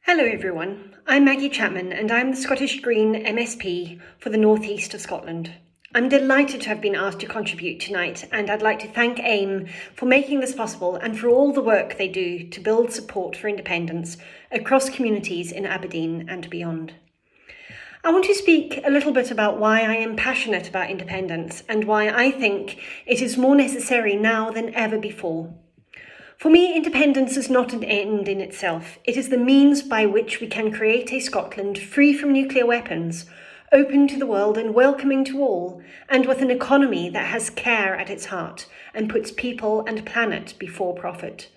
Hello everyone, I'm Maggie Chapman and I'm the Scottish Green MSP for the North East of Scotland. I'm delighted to have been asked to contribute tonight, and I'd like to thank AIM for making this possible and for all the work they do to build support for independence across communities in Aberdeen and beyond. I want to speak a little bit about why I am passionate about independence and why I think it is more necessary now than ever before. For me, independence is not an end in itself. It is the means by which we can create a Scotland free from nuclear weapons, open to the world and welcoming to all, and with an economy that has care at its heart and puts people and planet before profit.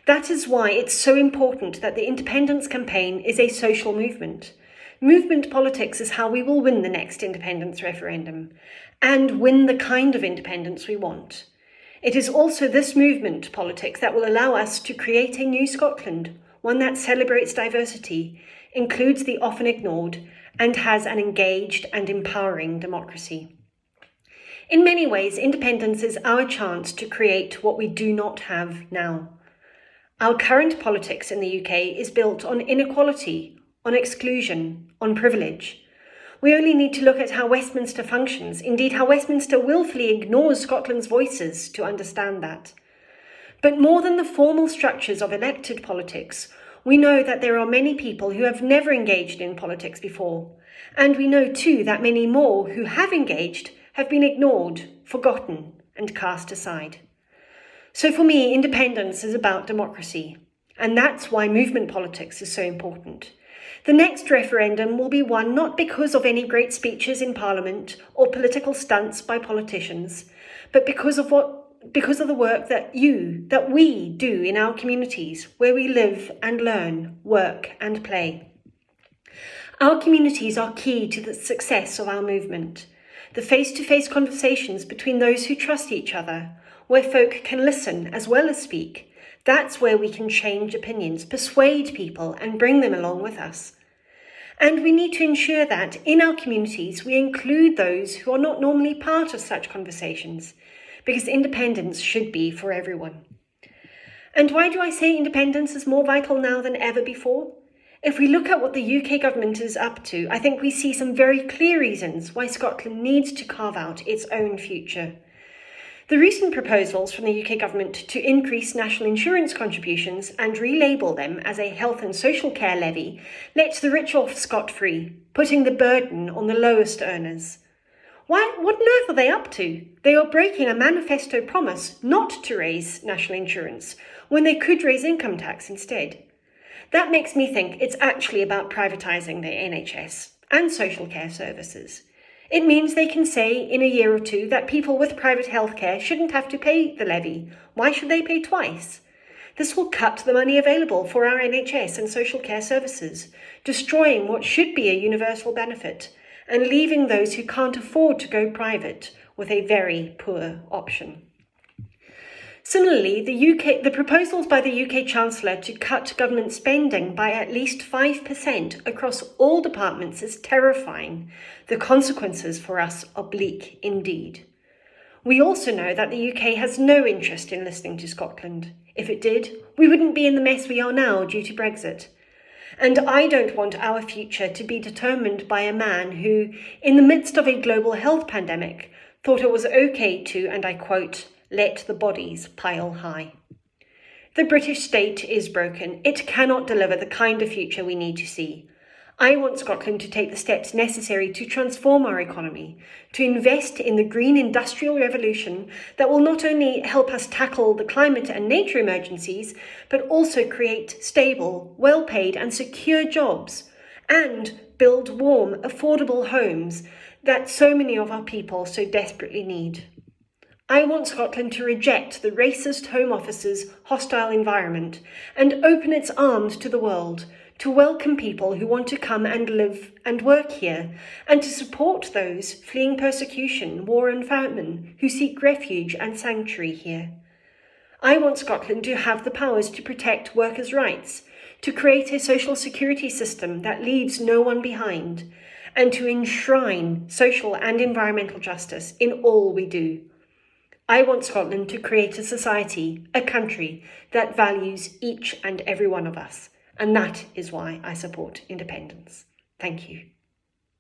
That is why it's so important that the independence campaign is a social movement. Movement politics is how we will win the next independence referendum and win the kind of independence we want. It is also this movement politics that will allow us to create a new Scotland, one that celebrates diversity, includes the often ignored, and has an engaged and empowering democracy. In many ways, independence is our chance to create what we do not have now. Our current politics in the UK is built on inequality, on exclusion, on privilege. We only need to look at how Westminster functions, indeed how Westminster willfully ignores Scotland's voices to understand that. But more than the formal structures of elected politics, we know that there are many people who have never engaged in politics before. And we know too that many more who have engaged have been ignored, forgotten, and cast aside. So for me, independence is about democracy. And that's why movement politics is so important. The next referendum will be won not because of any great speeches in Parliament or political stunts by politicians, but because of the work that we do in our communities, where we live and learn, work and play. Our communities are key to the success of our movement. The face-to-face conversations between those who trust each other, where folk can listen as well as speak. That's where we can change opinions, persuade people and bring them along with us. And we need to ensure that in our communities we include those who are not normally part of such conversations, because independence should be for everyone. And why do I say independence is more vital now than ever before? If we look at what the UK government is up to, I think we see some very clear reasons why Scotland needs to carve out its own future. The recent proposals from the UK government to increase national insurance contributions and relabel them as a health and social care levy let the rich off scot-free, putting the burden on the lowest earners. What on earth are they up to? They are breaking a manifesto promise not to raise national insurance when they could raise income tax instead. That makes me think it's actually about privatising the NHS and social care services. It means they can say in a year or two that people with private healthcare shouldn't have to pay the levy. Why should they pay twice? This will cut the money available for our NHS and social care services, destroying what should be a universal benefit and leaving those who can't afford to go private with a very poor option. Similarly, the proposals by the UK Chancellor to cut government spending by at least 5% across all departments is terrifying. The consequences for us are bleak indeed. We also know that the UK has no interest in listening to Scotland. If it did, we wouldn't be in the mess we are now due to Brexit. And I don't want our future to be determined by a man who, in the midst of a global health pandemic, thought it was okay to, and I quote, let the bodies pile high. The British state is broken. It cannot deliver the kind of future we need to see. I want Scotland to take the steps necessary to transform our economy, to invest in the green industrial revolution that will not only help us tackle the climate and nature emergencies, but also create stable, well-paid and secure jobs, and build warm, affordable homes that so many of our people so desperately need. I want Scotland to reject the racist Home Office's hostile environment and open its arms to the world, to welcome people who want to come and live and work here, and to support those fleeing persecution, war and famine who seek refuge and sanctuary here. I want Scotland to have the powers to protect workers' rights, to create a social security system that leaves no one behind, and to enshrine social and environmental justice in all we do. I want Scotland to create a society, a country, that values each and every one of us. and that is why I support independence. Thank you.